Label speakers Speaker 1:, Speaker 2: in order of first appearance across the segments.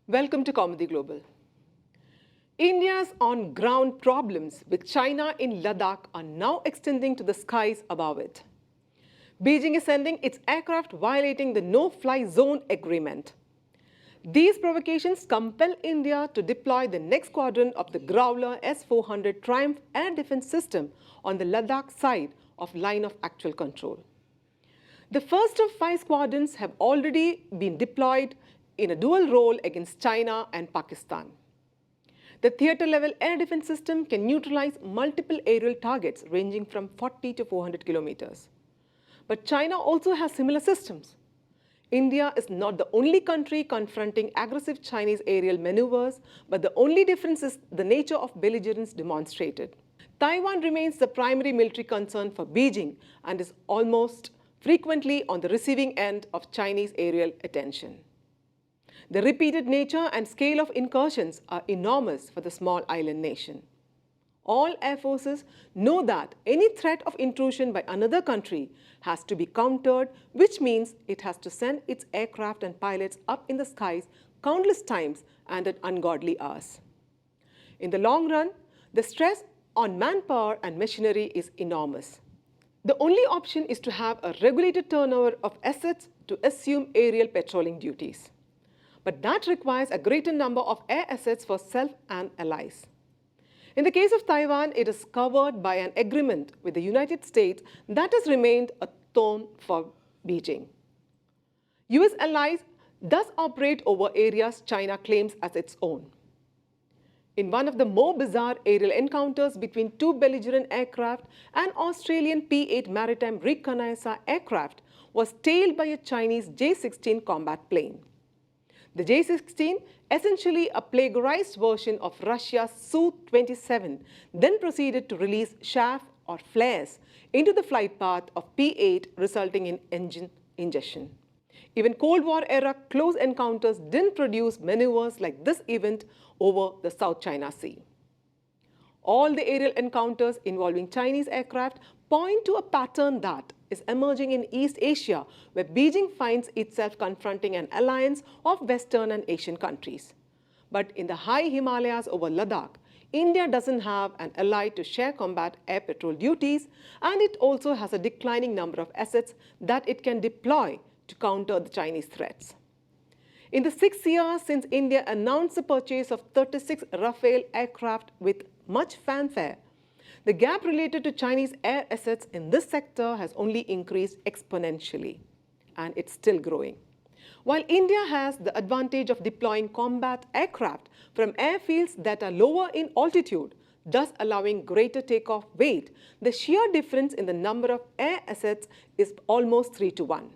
Speaker 1: Welcome to Kaumudy Global. India's on-ground problems with China in Ladakh are now extending to the skies above it. Beijing is sending its aircraft violating the no-fly zone agreement. These provocations compel India to deploy the next squadron of the Growler S-400 Triumf air defense system on the Ladakh side of line of actual control. The first of 5 squadrons have already been deployed in a dual role against China and Pakistan. The theater-level air defense system can neutralize multiple aerial targets ranging from 40 to 400 kilometers. But China also has similar systems. India is not the only country confronting aggressive Chinese aerial maneuvers, but the only difference is the nature of belligerence demonstrated. Taiwan remains the primary military concern for Beijing and is almost frequently on the receiving end of Chinese aerial attention. The repeated nature and scale of incursions are enormous for the small island nation. All air forces know that any threat of intrusion by another country has to be countered, which means it has to send its aircraft and pilots up in the skies countless times and at ungodly hours. In the long run, the stress on manpower and machinery is enormous. The only option is to have a regulated turnover of assets to assume aerial patrolling duties. But that requires a greater number of air assets for self and allies. In the case of Taiwan, it is covered by an agreement with the United States that has remained a thorn for Beijing. US allies thus operate over areas China claims as its own. In one of the more bizarre aerial encounters between 2 belligerent aircraft, an Australian P-8 maritime reconnaissance aircraft was tailed by a Chinese J-16 combat plane. The J-16, essentially a plagiarized version of Russia's Su-27, then proceeded to release chaff or flares into the flight path of P-8, resulting in engine ingestion. Even Cold War-era close encounters didn't produce maneuvers like this event over the South China Sea. All the aerial encounters involving Chinese aircraft point to a pattern that is emerging in East Asia, where Beijing finds itself confronting an alliance of Western and Asian countries. But in the high Himalayas over Ladakh, India doesn't have an ally to share combat air patrol duties, and it also has a declining number of assets that it can deploy to counter the Chinese threats. In the 6 years since India announced the purchase of 36 Rafale aircraft with much fanfare, the gap related to Chinese air assets in this sector has only increased exponentially, and it's still growing. While India has the advantage of deploying combat aircraft from airfields that are lower in altitude, thus allowing greater takeoff weight, the sheer difference in the number of air assets is almost 3 to 1.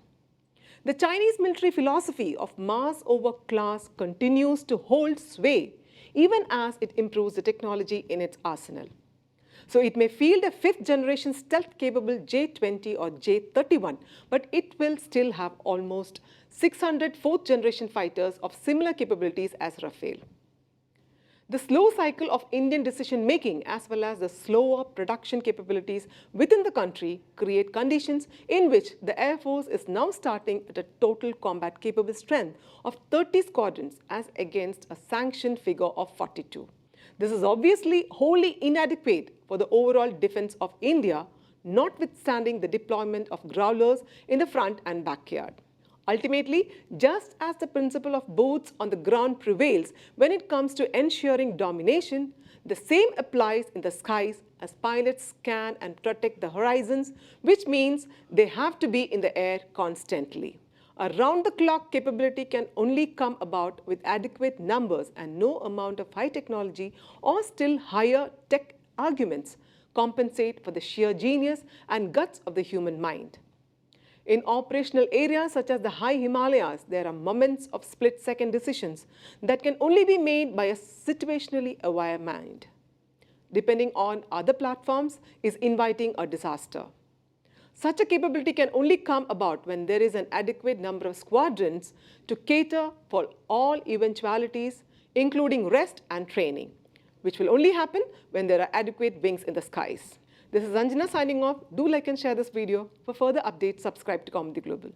Speaker 1: The Chinese military philosophy of mass over class continues to hold sway, even as it improves the technology in its arsenal. So it may field a 5th-generation stealth-capable J-20 or J-31, but it will still have almost 600 4th-generation fighters of similar capabilities as Rafale. The slow cycle of Indian decision-making, as well as the slower production capabilities within the country, create conditions in which the Air Force is now starting at a total combat capable strength of 30 squadrons as against a sanctioned figure of 42. This is obviously wholly inadequate for the overall defense of India, notwithstanding the deployment of growlers in the front and backyard. Ultimately, just as the principle of boots on the ground prevails when it comes to ensuring domination, the same applies in the skies as pilots scan and protect the horizons, which means they have to be in the air constantly. A round-the-clock capability can only come about with adequate numbers, and no amount of high technology or still higher tech arguments compensate for the sheer genius and guts of the human mind. In operational areas such as the high Himalayas, there are moments of split-second decisions that can only be made by a situationally aware mind. Depending on other platforms is inviting a disaster. Such a capability can only come about when there is an adequate number of squadrons to cater for all eventualities, including rest and training, which will only happen when there are adequate wings in the skies. This is Anjana signing off. Do like and share this video. For further updates, subscribe to Kaumudy Global.